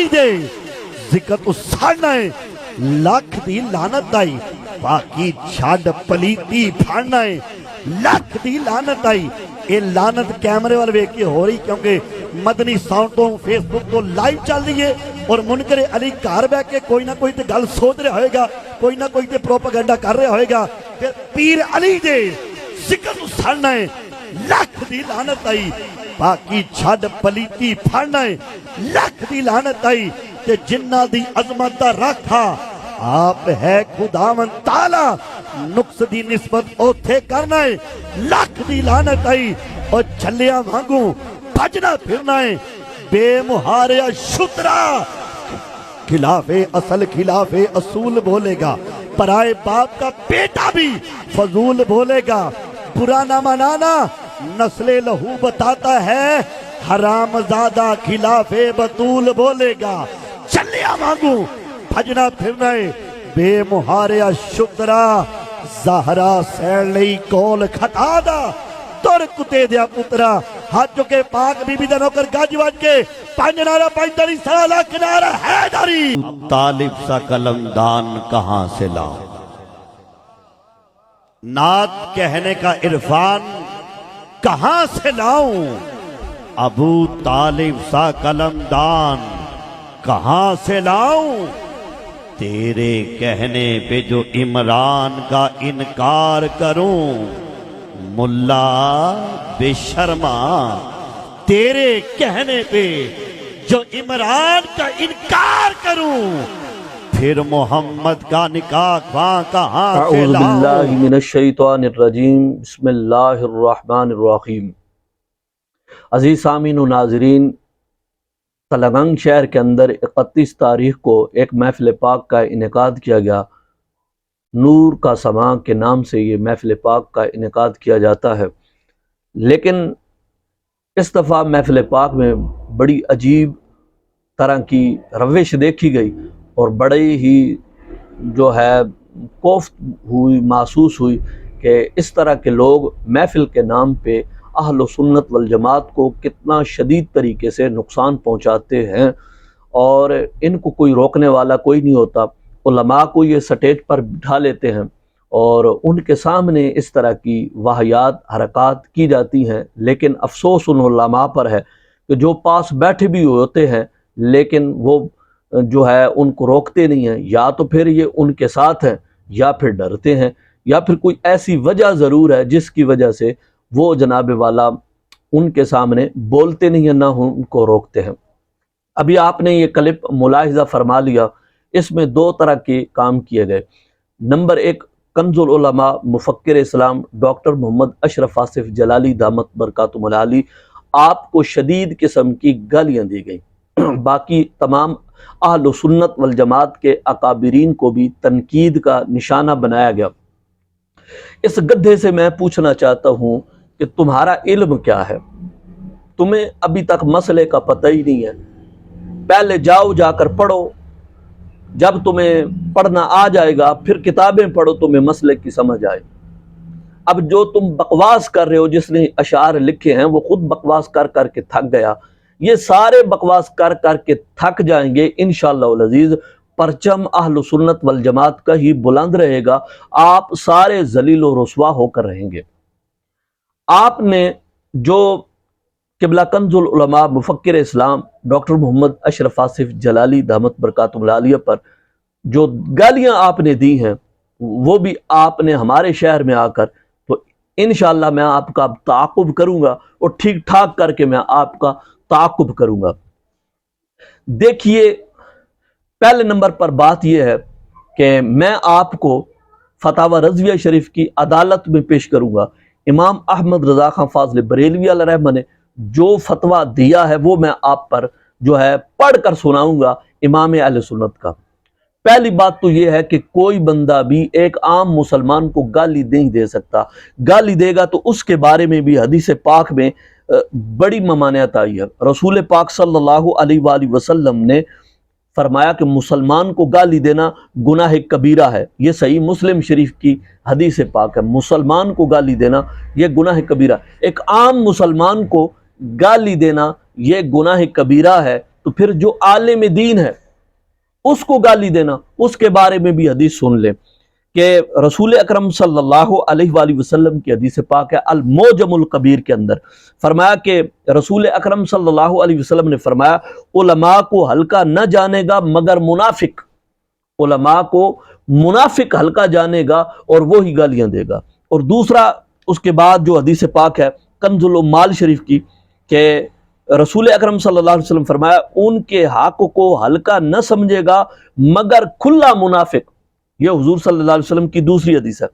علی دے ذکر تو ساڑنا ہے لاکھ دی لعنت دائی باقی چھاڑ پلیتی پھاڑنا ہے لاکھ دی لعنت دائی یہ لعنت کیمرے والے ویک کے ہو رہی کیونکہ مدنی ساؤنڈ تو فیس بک تو لائیو چل رہی ہے اور منکر علی گھر بیٹھ کے کوئی نہ کوئی تے گل سوچ رہا ہوئے گا کوئی نہ کوئی تے پروپیگنڈا کر رہا ہوئے گا کہ پیر علی دے ذکر تو ساڑنا ہے لاکھ دی لعنت آئی باقی چھڑ پلیتی پھڑنا ہے لاکھ دی لعنت آئی کہ جنہ دی عظمت دا رکھا آپ ہے خداوند تعالی نقص دی نسبت اوتھے کرنا ہے لاکھ دی لعنت آئی اور چھلیاں مانگوں بھجنا پھرنا ہے بے مہاریا شترا خلاف اصل خلاف اصول بولے گا پرائے باپ کا بیٹا بھی فضول بولے گا برا نہ منانا نسل لہو بتاتا ہے حرام زادہ خلاف بطول بولے گا چلیا مانگوں بھجنا پھرنا ہے بے مہاریا شترا زہرا سین لئی کول کھٹا دا تور کتے دیا پترا ہاتھ چکے پاک بی بی دا نوکر گاج واج کے پانچ نارا پانچ داری سالہ کنارا ہے داری طالب سا قلمدان کہاں سے لاؤں نعت کہنے کا عرفان کہاں سے لاؤں ابو طالب سا قلمدان کہاں سے لاؤں تیرے کہنے پہ جو عمران کا انکار کروں ملا بے شرما تیرے کہنے پہ جو عمران کا انکار کروں پھر محمد کا نکاح خواہ کہاں سے اعوذ لاؤں باللہ من الشیطان الرجیم بسم اللہ الرحمن الرحیم عزیز سامعین و ناظرین تلنگانگ شہر کے اندر 31 تاریخ کو ایک محفل پاک کا انعقاد کیا گیا نور کا سماع کے نام سے یہ محفل پاک کا انعقاد کیا جاتا ہے لیکن اس دفعہ محفل پاک میں بڑی عجیب طرح کی روش دیکھی گئی اور بڑے ہی جو ہے کوفت ہوئی محسوس ہوئی کہ اس طرح کے لوگ محفل کے نام پہ اہل و سنت والجماعت کو کتنا شدید طریقے سے نقصان پہنچاتے ہیں اور ان کو کوئی روکنے والا کوئی نہیں ہوتا علماء کو یہ سٹیج پر بٹھا لیتے ہیں اور ان کے سامنے اس طرح کی واہیات حرکات کی جاتی ہیں لیکن افسوس ان علماء پر ہے کہ جو پاس بیٹھے بھی ہوتے ہیں لیکن وہ جو ہے ان کو روکتے نہیں ہیں یا تو پھر یہ ان کے ساتھ ہیں یا پھر ڈرتے ہیں یا پھر کوئی ایسی وجہ ضرور ہے جس کی وجہ سے وہ جناب والا ان کے سامنے بولتے نہیں ہیں نہ ان کو روکتے ہیں ابھی آپ نے یہ کلپ ملاحظہ فرما لیا اس میں دو طرح کے کام کیے گئے نمبر ایک کنز العلماء مفکر اسلام ڈاکٹر محمد اشرف آصف جلالی دامت برکاتہم العالی آپ کو شدید قسم کی گالیاں دی گئیں باقی تمام اہل سنت والجماعت کے اکابرین کو بھی تنقید کا نشانہ بنایا گیا اس گدھے سے میں پوچھنا چاہتا ہوں کہ تمہارا علم کیا ہے تمہیں ابھی تک مسئلے کا پتہ ہی نہیں ہے پہلے جاؤ جا کر پڑھو جب تمہیں پڑھنا آ جائے گا پھر کتابیں پڑھو تمہیں مسئلے کی سمجھ آئے اب جو تم بکواس کر رہے ہو جس نے اشعار لکھے ہیں وہ خود بکواس کر کر کے تھک گیا یہ سارے بکواس کر کر کے تھک جائیں گے انشاءاللہ العزیز پرچم اہل سنت والجماعت کا ہی بلند رہے گا آپ سارے ذلیل و رسوا ہو کر رہیں گے آپ نے جو قبلہ کنز العلماء مفکر اسلام ڈاکٹر محمد اشرف آصف جلالی دامت برکاتہم العالیہ پر جو گالیاں آپ نے دی ہیں وہ بھی آپ نے ہمارے شہر میں آ کر تو انشاءاللہ میں آپ کا تعاقب کروں گا اور ٹھیک ٹھاک کر کے میں آپ کا تعاقب کروں گا دیکھیے پہلے نمبر پر بات یہ ہے کہ میں آپ کو فتاوی رضویہ شریف کی عدالت میں پیش کروں گا امام احمد رضا خان فاضل بریلوی علیہ رحمہ نے جو فتویٰ دیا ہے وہ میں آپ پر جو ہے پڑھ کر سناؤں گا امام اہل سنت کا پہلی بات تو یہ ہے کہ کوئی بندہ بھی ایک عام مسلمان کو گالی نہیں دے سکتا گالی دے گا تو اس کے بارے میں بھی حدیث پاک میں بڑی ممانعت آئی ہے رسول پاک صلی اللہ علیہ وآلہ وسلم نے فرمایا کہ مسلمان کو گالی دینا گناہ کبیرہ ہے یہ صحیح مسلم شریف کی حدیث پاک ہے مسلمان کو گالی دینا یہ گناہ کبیرہ ایک عام مسلمان کو گالی دینا یہ گناہ کبیرہ ہے تو پھر جو عالم دین ہے اس کو گالی دینا، اس کے بارے میں بھی حدیث سن لیں کہ رسول اکرم صلی اللہ علیہ وآلہ وسلم کی حدیث پاک ہے الموجم الکبیر کے اندر فرمایا کہ رسول اکرم صلی اللہ علیہ وسلم نے فرمایا علماء کو ہلکا نہ جانے گا مگر منافق، علماء کو منافق ہلکا جانے گا اور وہی گالیاں دے گا۔ اور دوسرا اس کے بعد جو حدیث پاک ہے کنز العمال شریف کی کہ رسول اکرم صلی اللہ علیہ وسلم فرمایا ان کے حق کو ہلکا نہ سمجھے گا مگر کھلا منافق، یہ حضور صلی اللہ علیہ وسلم کی دوسری حدیث ہے۔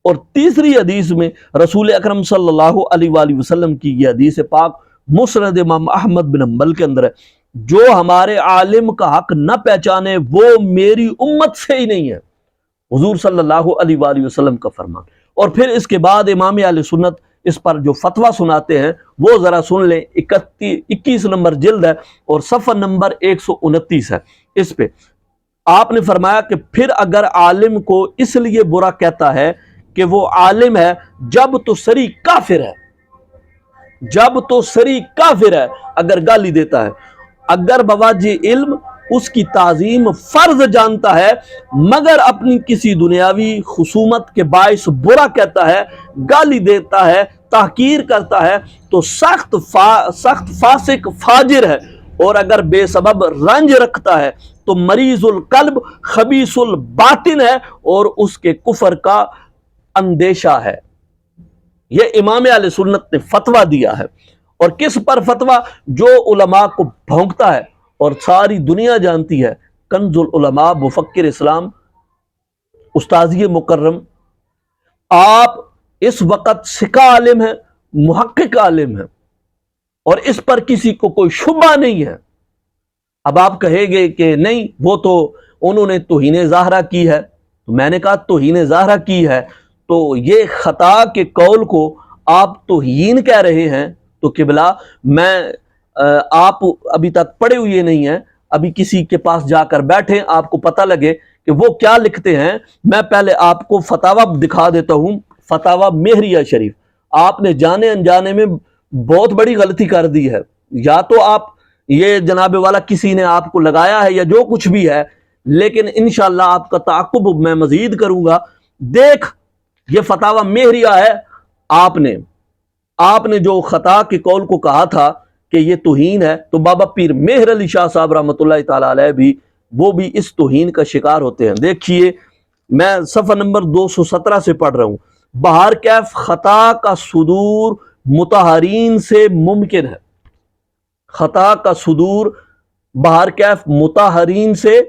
اور تیسری حدیث میں رسول اکرم صلی اللہ علیہ وآلہ وسلم کی یہ حدیث پاک مسند امام احمد بن حنبل کے اندر ہے، جو ہمارے عالم کا حق نہ پہچانے وہ میری امت سے ہی نہیں ہے، حضور صلی اللہ علیہ وآلہ وسلم کا فرمان۔ اور پھر اس کے بعد امام اہل سنت اس پر جو فتویٰ سناتے ہیں وہ ذرا سن لیں، 21 نمبر جلد ہے اور صفحہ نمبر 129 ہے۔ اس پہ آپ نے فرمایا کہ پھر اگر عالم کو اس لیے برا کہتا ہے کہ وہ عالم ہے جب تو سری کافر ہے، جب تو سری کافر ہے اگر گالی دیتا ہے، اگر بواجہ علم اس کی تعظیم فرض جانتا ہے مگر اپنی کسی دنیاوی خصومت کے باعث برا کہتا ہے، گالی دیتا ہے، تحقیر کرتا ہے تو سخت فاسق فاجر ہے، اور اگر بے سبب رنج رکھتا ہے تو مریض القلب خبیث الباطن ہے اور اس کے کفر کا اندیشہ ہے۔ یہ امام اہل سنت نے فتویٰ دیا ہے۔ اور کس پر فتویٰ؟ جو علماء کو بھونکتا ہے اور ساری دنیا جانتی ہے، کنز العلماء مفکر اسلام استاذی مکرم، آپ اس وقت سکہ عالم ہیں، محقق عالم ہیں اور اس پر کسی کو کوئی شبہ نہیں ہے۔ اب آپ کہیں گے کہ نہیں وہ تو انہوں نے توہین ظاہرہ کی ہے، تو میں نے کہا توہین ظاہرہ کی ہے تو یہ خطا کے قول کو آپ توہین کہہ رہے ہیں، تو قبلہ میں آپ ابھی تک پڑھے ہوئے نہیں ہیں، ابھی کسی کے پاس جا کر بیٹھیں آپ کو پتہ لگے کہ وہ کیا لکھتے ہیں۔ میں پہلے آپ کو فتاویٰ دکھا دیتا ہوں، فتاویٰ مہریہ شریف۔ آپ نے جانے انجانے میں بہت بڑی غلطی کر دی ہے، یا تو آپ یہ جناب والا کسی نے آپ کو لگایا ہے یا جو کچھ بھی ہے، لیکن انشاءاللہ آپ کا تعاقب میں مزید کروں گا۔ دیکھ یہ فتاویٰ مہریہ ہے، آپ نے جو خطا کے قول کو کہا تھا کہ یہ توہین ہے، تو بابا پیر مہر علی شاہ صاحب رحمۃ اللہ تعالی علیہ بھی وہ بھی اس توہین کا شکار ہوتے ہیں۔ دیکھیے میں صفحہ نمبر 217 سے پڑھ رہا ہوں، بہر کیف خطا کا صدور مطہرین سے ممکن ہے، خطا کا صدور بہر کیف مطہرین سے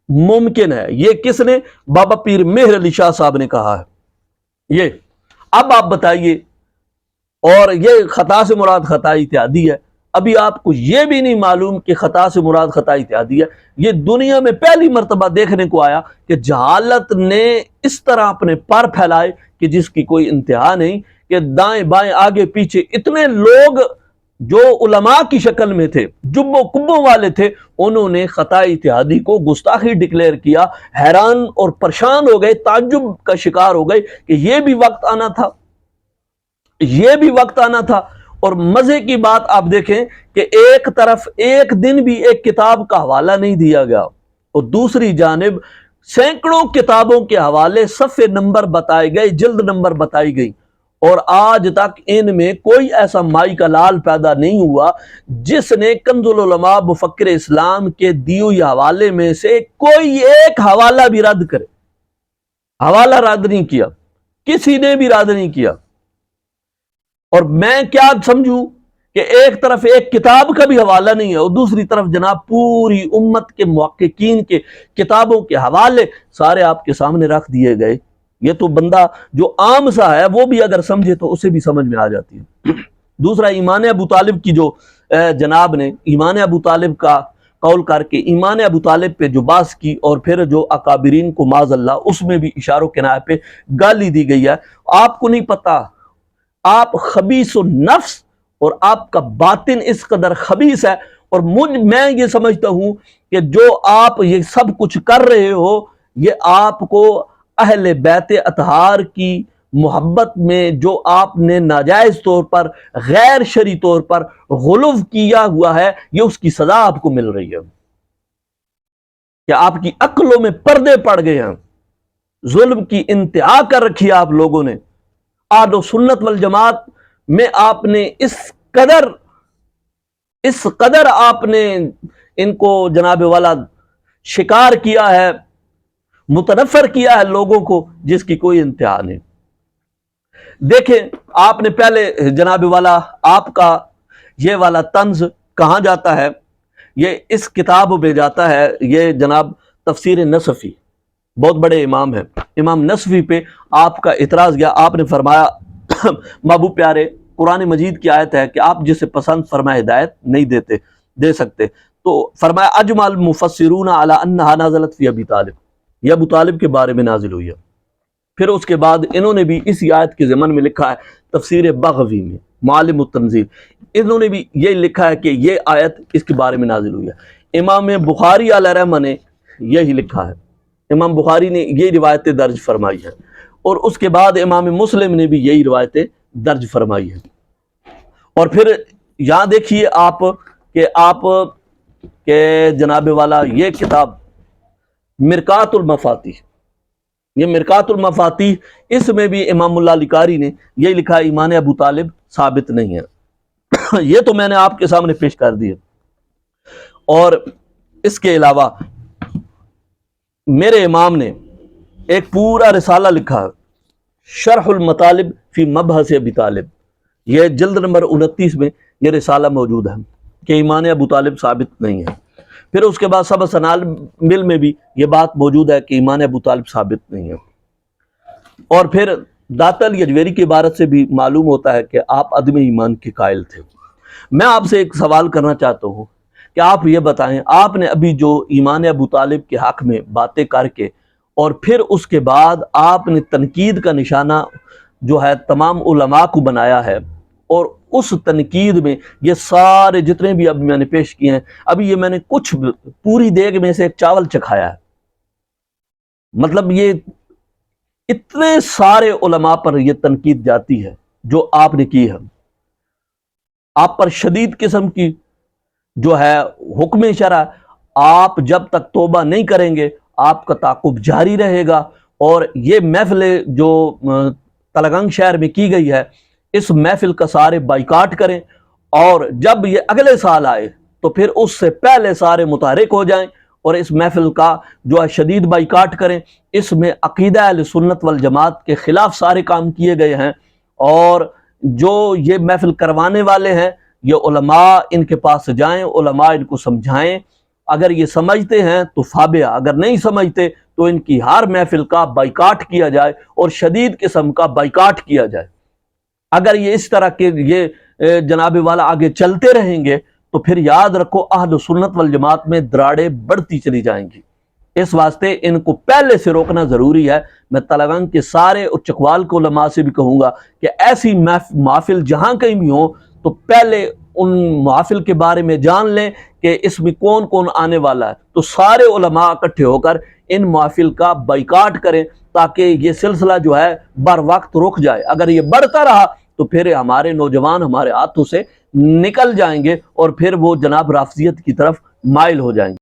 ممکن ہے۔ یہ کس نے؟ بابا پیر مہر علی شاہ صاحب نے کہا ہے۔ یہ اب آپ بتائیے، اور یہ خطا سے مراد خطا اتحادی ہے، ابھی آپ کو یہ بھی نہیں معلوم کہ خطا سے مراد خطا اتحادی ہے۔ یہ دنیا میں پہلی مرتبہ دیکھنے کو آیا کہ جہالت نے اس طرح اپنے پر پھیلائے کہ جس کی کوئی انتہا نہیں، کہ دائیں بائیں آگے پیچھے اتنے لوگ جو علماء کی شکل میں تھے، جبوں کبوں والے تھے، انہوں نے خطا اتحادی کو گستاخی ڈکلیئر کیا، حیران اور پریشان ہو گئے، تعجب کا شکار ہو گئے کہ یہ بھی وقت آنا تھا، یہ بھی وقت آنا تھا۔ اور مزے کی بات آپ دیکھیں کہ ایک طرف ایک دن بھی ایک کتاب کا حوالہ نہیں دیا گیا، اور دوسری جانب سینکڑوں کتابوں کے حوالے صفحے نمبر بتائے گئے، جلد نمبر بتائی گئی، اور آج تک ان میں کوئی ایسا مائی کا لال پیدا نہیں ہوا جس نے کنز العلماء مفکر اسلام کے دیے ہوئے حوالے میں سے کوئی ایک حوالہ بھی رد کرے۔ حوالہ رد نہیں کیا، کسی نے بھی رد نہیں کیا۔ اور میں کیا سمجھوں کہ ایک طرف ایک کتاب کا بھی حوالہ نہیں ہے اور دوسری طرف جناب پوری امت کے محققین کے کتابوں کے حوالے سارے آپ کے سامنے رکھ دیے گئے۔ یہ تو بندہ جو عام سا ہے وہ بھی اگر سمجھے تو اسے بھی سمجھ میں آ جاتی ہے۔ دوسرا ایمان ابو طالب کی جو جناب نے ایمان ابو طالب کا قول کر کے ایمان ابو طالب پہ جو بحث کی، اور پھر جو اکابرین کو معاذ اللہ اس میں بھی اشاروں کنایہ پہ گالی دی گئی ہے۔ آپ کو نہیں پتا، آپ خبیث النفس اور آپ کا باطن اس قدر خبیث ہے، اور میں یہ سمجھتا ہوں کہ جو آپ یہ سب کچھ کر رہے ہو یہ آپ کو اہل بیت اطہار کی محبت میں جو آپ نے ناجائز طور پر غیر شرعی طور پر غلو کیا ہوا ہے، یہ اس کی سزا آپ کو مل رہی ہے کہ آپ کی عقلوں میں پردے پڑ گئے ہیں، ظلم کی انتہا کر رکھی ہے آپ لوگوں نے۔ اہل سنت والجماعت میں آپ نے اس قدر آپ نے ان کو جناب والا شکار کیا ہے، متنفر کیا ہے لوگوں کو، جس کی کوئی انتہا نہیں۔ دیکھیں آپ نے پہلے جناب والا آپ کا یہ والا طنز کہاں جاتا ہے، یہ اس کتاب میں جاتا ہے، یہ جناب تفسیر نصفی، بہت بڑے امام ہیں، امام نصفی پہ آپ کا اعتراض گیا۔ آپ نے فرمایا محبوب پیارے، قرآن مجید کی آیت ہے کہ آپ جسے پسند فرمائے ہدایت نہیں دے سکتے، تو فرمایا اجمع المفسرون علی انہا نازلت فی ابی طالب، یہ ابو طالب کے بارے میں نازل ہوئی ہے۔ پھر اس کے بعد انہوں نے بھی اسی آیت کے ضمن میں لکھا ہے، تفسیر بغوی میں معالم التنزیل، انہوں نے بھی یہ لکھا ہے کہ یہ آیت اس کے بارے میں نازل ہوئی ہے۔ امام بخاری علیہ رحمہ نے یہی لکھا ہے، امام بخاری نے یہ روایتیں درج فرمائی ہیں، اور اس کے بعد امام مسلم نے بھی یہی روایتیں درج فرمائی ہیں۔ اور پھر یہاں دیکھیے آپ کہ جناب والا یہ کتاب مرکات المفاتیح، یہ مرکات المفاتیح، اس میں بھی امام اللہ لکاری نے یہ لکھا ہے ایمان ابو طالب ثابت نہیں ہے۔ یہ تو میں نے آپ کے سامنے پیش کر دی ہے۔ اور اس کے علاوہ میرے امام نے ایک پورا رسالہ لکھا ہے، شرح المطالب فی مبحث ابی طالب، یہ جلد نمبر 29 میں یہ رسالہ موجود ہے کہ ایمان ابو طالب ثابت نہیں ہے۔ پھر اس کے بعد سبع سنابل میں بھی یہ بات موجود ہے کہ ایمان ابو طالب ثابت نہیں ہے۔ اور پھر داتا الیجویری کی عبارت سے بھی معلوم ہوتا ہے کہ آپ عدم ایمان کے قائل تھے۔ میں آپ سے ایک سوال کرنا چاہتا ہوں کہ آپ یہ بتائیں، آپ نے ابھی جو ایمان ابو طالب کے حق میں باتیں کر کے، اور پھر اس کے بعد آپ نے تنقید کا نشانہ جو ہے تمام علماء کو بنایا ہے، اور اس تنقید میں یہ سارے جتنے بھی اب میں نے پیش کیے ہیں، ابھی یہ میں نے کچھ پوری دیگ میں سے ایک چاول چکھایا ہے، مطلب یہ اتنے سارے علماء پر یہ تنقید جاتی ہے جو آپ نے کی ہے۔ آپ پر شدید قسم کی جو ہے حکم شرع، آپ جب تک توبہ نہیں کریں گے آپ کا تعاقب جاری رہے گا۔ اور یہ محفل جو تلنگانگ شہر میں کی گئی ہے، اس محفل کا سارے بائیکاٹ کریں، اور جب یہ اگلے سال آئے تو پھر اس سے پہلے سارے متحرک ہو جائیں اور اس محفل کا جو ہے شدید بائیکاٹ کریں۔ اس میں عقیدہ اہل سنت والجماعت کے خلاف سارے کام کیے گئے ہیں، اور جو یہ محفل کروانے والے ہیں یہ علماء ان کے پاس جائیں، علماء ان کو سمجھائیں، اگر یہ سمجھتے ہیں تو فابیا، اگر نہیں سمجھتے تو ان کی ہر محفل کا بائیکاٹ کیا جائے اور شدید قسم کا بائیکاٹ کیا جائے۔ اگر یہ اس طرح کے یہ جناب والا آگے چلتے رہیں گے تو پھر یاد رکھو اہل سنت والجماعت میں دراڑیں بڑھتی چلی جائیں گی۔ اس واسطے ان کو پہلے سے روکنا ضروری ہے۔ میں تلنگانگ کے سارے اور چکوال کے علماء سے بھی کہوں گا کہ ایسی محفل جہاں کہیں بھی ہوں تو پہلے ان محفل کے بارے میں جان لیں کہ اس میں کون کون آنے والا ہے، تو سارے علماء اکٹھے ہو کر ان محفل کا بائیکاٹ کریں تاکہ یہ سلسلہ جو ہے بر وقت رک جائے۔ اگر یہ بڑھتا رہا تو پھر ہمارے نوجوان ہمارے ہاتھوں سے نکل جائیں گے اور پھر وہ جناب رافضیت کی طرف مائل ہو جائیں گے۔